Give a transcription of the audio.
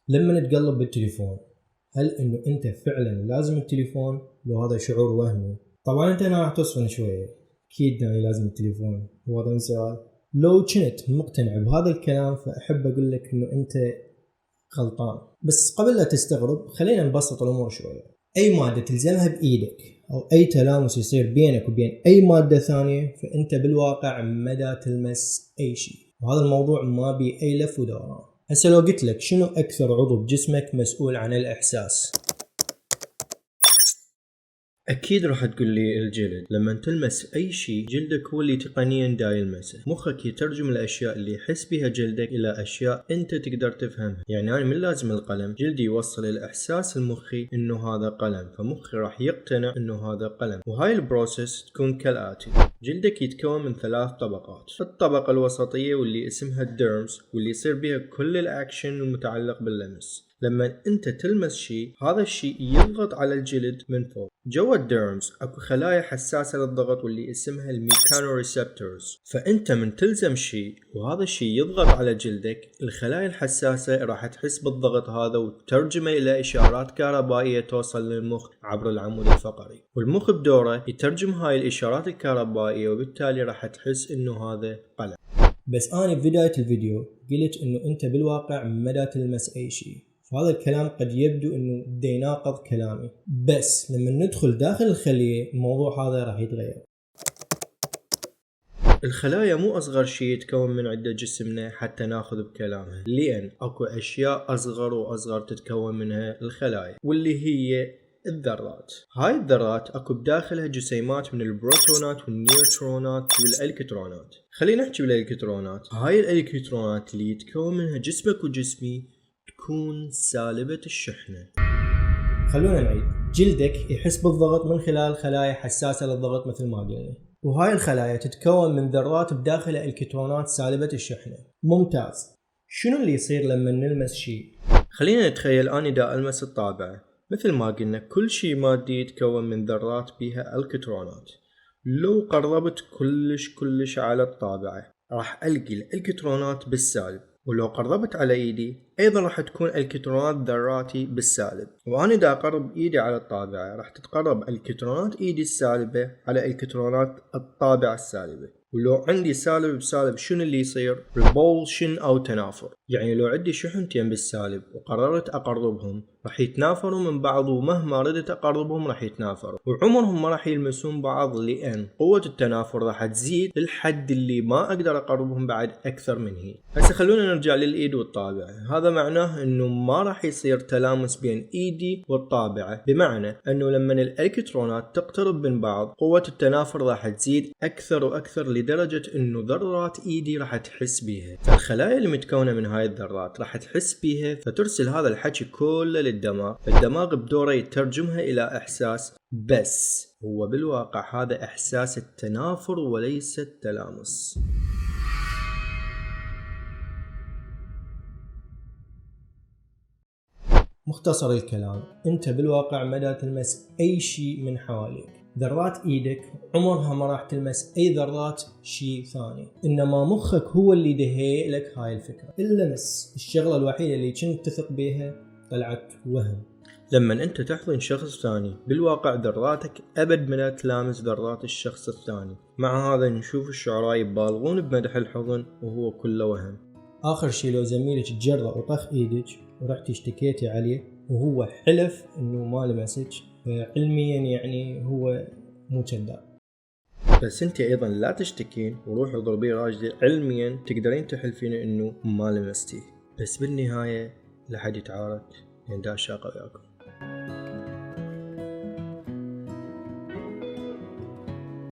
لما نتقلب بالتليفون، هل انه انت فعلا لازم التليفون لو هذا شعور وهمي؟ طبعا انت هنا راح تصفن شوية، اكيد يعني لازم التليفون، هو هذا السؤال. لو كنت مقتنع بهذا الكلام فاحب اقول لك انه انت غلطان. بس قبل لا تستغرب خلينا نبسط الامور شوية. اي مادة تلزمها بايدك او اي تلامس يصير بينك وبين اي مادة ثانية فانت بالواقع مدى تلمس اي شيء، وهذا الموضوع ما بي اي لف ودوران. هسه لو قلت لك شنو اكثر عضو بجسمك مسؤول عن الاحساس؟ اكيد راح تقول لي الجلد. لما تلمس اي شيء جلدك هو اللي تقنيا دا يلمسه. مخك يترجم الاشياء اللي يحس بها جلدك الى اشياء انت تقدر تفهمها. يعني انا من لازم القلم جلدي يوصل الاحساس المخي انه هذا قلم، فمخي راح يقتنع انه هذا قلم. وهاي البروسيس تكون كالاتي: جلدك يتكون من 3 طبقات. الطبقة الوسطية واللي اسمها الديرمز، واللي يصير بها كل الاكشن المتعلق باللمس. لما انت تلمس شيء هذا الشيء يضغط على الجلد من فوق. جوا الديرمز اكو خلايا حساسة للضغط واللي اسمها الميكانوريسبتورز. فانت من تلزم شيء وهذا الشيء يضغط على جلدك، الخلايا الحساسة راح تحس بالضغط هذا وتترجمه الى اشارات كهربائية توصل للمخ عبر العمود الفقري، والمخ بدوره يترجم هاي الاشارات الكهربائية وبالتالي راح تحس انه هذا قلم. بس انا ببداية الفيديو قلت انه انت بالواقع مدى تلمس اي شيء، فهذا الكلام قد يبدو انه دا يناقض كلامي، بس لما ندخل داخل الخلية الموضوع هذا راح يتغير. الخلايا مو اصغر شيء يتكون من عدة جسمنا حتى ناخذ بكلامها، لان اكو اشياء اصغر واصغر تتكون منها الخلايا، واللي هي الذرات. هاي الذرات اكو بداخلها جسيمات من البروتونات والنيوترونات والالكترونات. خلينا نحكي بالالكترونات. هاي الالكترونات اللي يتكون منها جسمك وجسمي تكون سالبة الشحنة. خلونا نعيد. جلدك يحس بالضغط من خلال خلايا حساسة للضغط مثل ما قلنا، وهاي الخلايا تتكون من ذرات بداخلها الكترونات سالبة الشحنة. ممتاز. شنو اللي يصير لما نلمس شيء؟ خلينا نتخيل اني دا المس الطابعة. مثل ما قلنا كل شيء مادي يتكون من ذرات بيها الكترونات. لو قربت كلش على الطابعة راح القي الالكترونات بالسالب، ولو قربت على ايدي ايضا راح تكون الكترونات ذراتي بالسالب. وانا دا اقرب ايدي على الطابعة راح تتقرب الكترونات ايدي السالبة على الكترونات الطابعة السالبة. ولو عندي سالب بسالب شنو اللي يصير؟ ريبولشن او تنافر. يعني لو عندي شحنتين بالسالب وقررت اقربهم راح يتنافروا من بعض، ومهما ردت اقربهم راح يتنافروا وعمرهم ما راح يلمسون بعض، لان قوة التنافر راح تزيد للحد اللي ما اقدر اقربهم بعد اكثر من هي. هسه خلونا نرجع للايد والطابعة. هذا معناه انه ما راح يصير تلامس بين ايدي والطابعة، بمعنى انه لما الالكترونات تقترب من بعض قوة التنافر راح تزيد اكثر واكثر لدرجة انه ذرات ايدي راح تحس بيها. فالخلايا اللي متكونة من هاي الذرات راح تحس بيها فترسل هذا الحكي كله للدماغ. الدماغ بدوره يترجمها الى احساس، بس هو بالواقع هذا احساس التنافر وليس التلامس. مختصر الكلام، انت بالواقع مدى تلمس اي شيء من حواليك. ذرات ايدك عمرها ما راح تلمس اي ذرات شيء ثاني، انما مخك هو اللي دهي لك هاي الفكرة. اللمس الشغلة الوحيدة اللي كنت تثق بيها طلعت وهم. لما انت تحضن شخص ثاني بالواقع ذراتك ابد ما تلامس ذرات الشخص الثاني. مع هذا نشوف الشعراء يبالغون بمدح الحضن وهو كله وهم. اخر شيء لو زميلك تجرأ وطخ ايدك ورحت اشتكيتي عليه وهو حلف انه ما لمسك، علميا يعني هو مو كذاب. بس انت ايضا لا تشتكين وروحي ضربيه راجلي، علميا تقدرين تحلفين انه ما لمستيه. بس بالنهايه لا حد يتعارك، يعني دا شاقه وياكم.